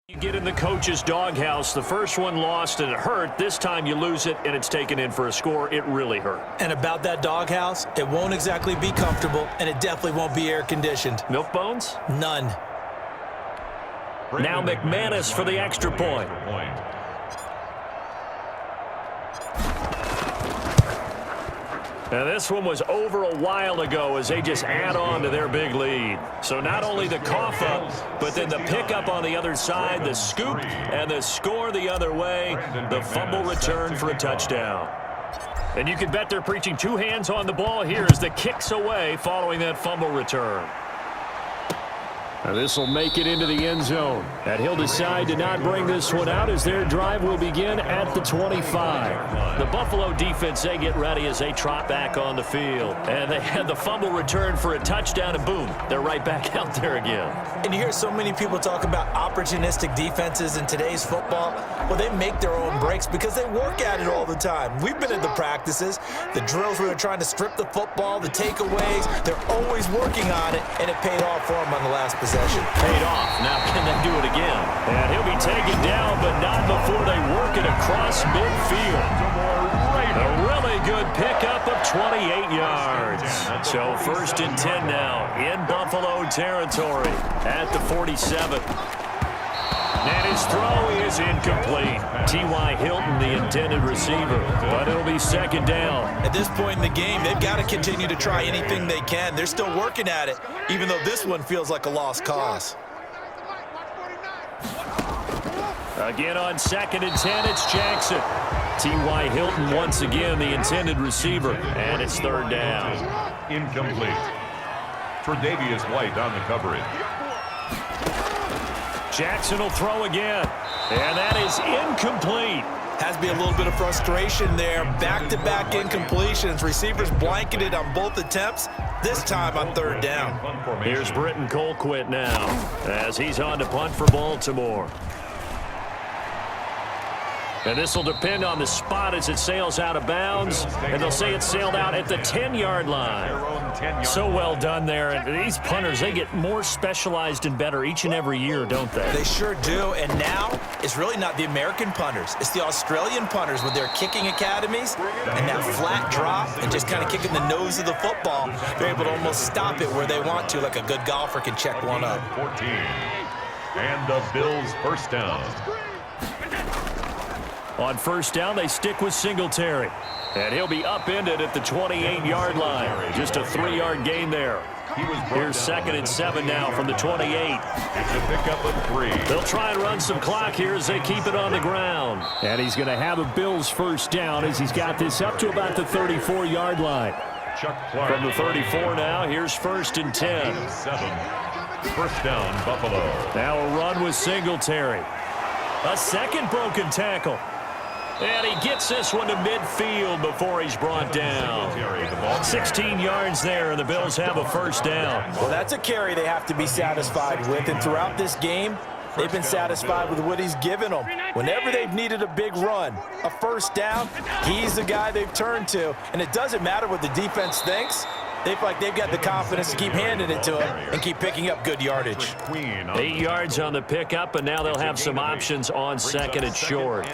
You get in the coach's doghouse. The first one lost and it hurt. This time you lose it and it's taken in for a score. It really hurt. And about that doghouse, it won't exactly be comfortable, and it definitely won't be air-conditioned. Milk bones? None. Now McManus for the extra point. And this one was over a while ago as they just add on to their big lead. So not only the cough up, but then the pickup on the other side, the scoop, and the score the other way, the fumble return for a touchdown. And you can bet they're preaching two hands on the ball here as the kick's away following that fumble return. This will make it into the end zone. And he'll decide to not bring this one out as their drive will begin at the 25. The Buffalo defense, they get ready as they trot back on the field. And they had the fumble return for a touchdown, and boom, they're right back out there again. And you hear so many people talk about opportunistic defenses in today's football. Well, they make their own breaks because they work at it all the time. We've been at the practices, the drills where they're trying to strip the football, the takeaways. They're always working on it, and it paid off for them on the last possession. Paid off. Now can they do it again? And he'll be taken down, but not before they work it across midfield. A really good pickup of 28 yards. So 1st and 10 now in Buffalo territory at the 47. And his throw is incomplete. T.Y. Hilton, the intended receiver. But it'll be 2nd down. At this point in the game, they've got to continue to try anything they can. They're still working at it, even though this one feels like a lost cause. Again on 2nd and 10, it's Jackson. T.Y. Hilton once again, the intended receiver. And it's 3rd down. Incomplete. Tre'Davious White on the coverage. Jackson will throw again, and that is incomplete. Has to be a little bit of frustration there. Back-to-back incompletions. Receivers blanketed on both attempts, this time on 3rd down. Here's Britton Colquitt now as he's on to punt for Baltimore. And this will depend on the spot as it sails out of bounds. And they'll say it sailed out at the 10-yard line. So well done there. And these punters, they get more specialized and better each and every year, don't they? They sure do. And now it's really not the American punters. It's the Australian punters with their kicking academies and that flat drop and just kind of kicking the nose of the football. They're able to almost stop it where they want to, like a good golfer can check one up. 14. And the Bills' 1st down. On 1st down, they stick with Singletary. And he'll be upended at the 28-yard line. Just a 3-yard gain there. Here's 2nd and 7 now from the 28. It's a pickup of 3. They'll try and run some clock here as they keep it on the ground. And he's going to have a Bills 1st down as he's got this up to about the 34-yard line. From the 34 now, here's 1st and 10. 7. 1st down, Buffalo. Now a run with Singletary. A second broken tackle. And he gets this one to midfield before he's brought down. 16 yards there, and the Bills have a 1st down. Well, that's a carry they have to be satisfied with. And throughout this game, they've been satisfied with what he's given them. Whenever they've needed a big run, a 1st down, he's the guy they've turned to. And it doesn't matter what the defense thinks. They feel like they've got the confidence to keep handing it to him and keep picking up good yardage. 8 yards on the pickup, and now they'll have some options on 2nd and short.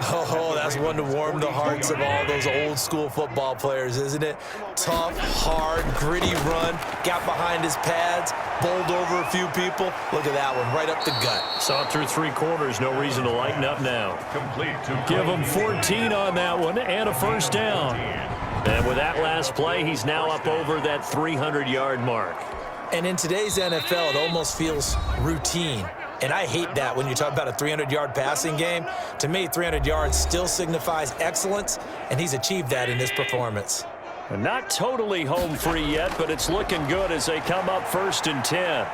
Oh, that's one to warm the hearts of all those old-school football players, isn't it? Tough, hard, gritty run, got behind his pads, bowled over a few people. Look at that one, right up the gut. Saw it through 3 quarters, no reason to lighten up now. Give him 14 on that one and a 1st down. And with that last play, he's now up over that 300-yard mark. And in today's NFL, it almost feels routine. And I hate that when you talk about a 300-yard passing game. To me, 300 yards still signifies excellence, and he's achieved that in this performance. And not totally home free yet, but it's looking good as they come up 1st and 10.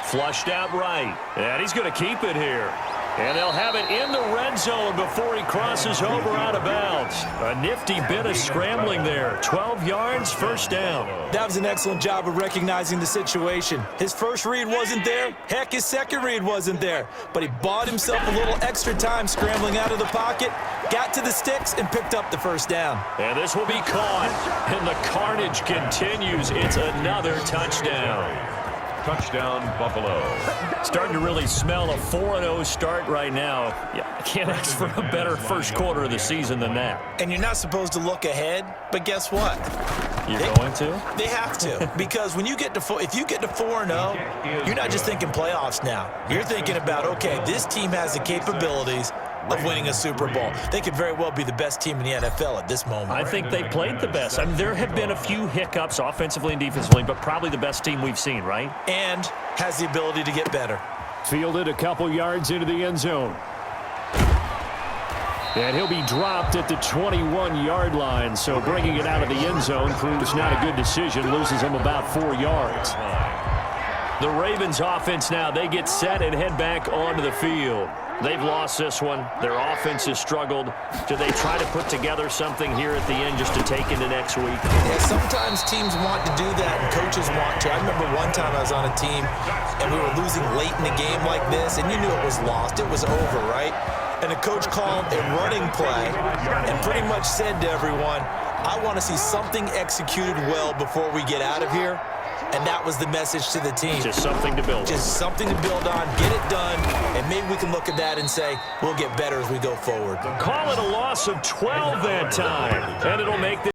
Flushed out right, and he's going to keep it here. And they'll have it in the red zone before he crosses over out of bounds. A nifty bit of scrambling there. 12 yards, 1st down. That was an excellent job of recognizing the situation. His first read wasn't there. Heck, his second read wasn't there. But he bought himself a little extra time scrambling out of the pocket, got to the sticks, and picked up the 1st down. And this will be caught. And the carnage continues. It's another touchdown. Touchdown, Buffalo. Starting to really smell a 4-0 start right now. Yeah, I can't ask for a better first quarter of the season than that. And you're not supposed to look ahead, but guess what? You're going to? They have to, because when you get to if you get to 4-0, you're not just thinking playoffs now. You're thinking about, okay, this team has the capabilities of winning a Super Bowl. They could very well be the best team in the NFL at this moment. I think they played the best. I mean, there have been a few hiccups offensively and defensively, but probably the best team we've seen, right? And has the ability to get better. Fielded a couple yards into the end zone. And he'll be dropped at the 21-yard line, so bringing it out of the end zone proves not a good decision, loses him about 4 yards. The Ravens offense now, they get set and head back onto the field. They've lost this one. Their offense has struggled. Do they try to put together something here at the end just to take into next week? Yeah, sometimes teams want to do that and coaches want to. I remember one time I was on a team and we were losing late in the game like this, and you knew it was lost. It was over, right? And the coach called a running play and pretty much said to everyone, I want to see something executed well before we get out of here. And that was the message to the team. Just something to build on. Just something to build on, get it done, and maybe we can look at that and say, we'll get better as we go forward. Call it a loss of 12 that time, and it'll make the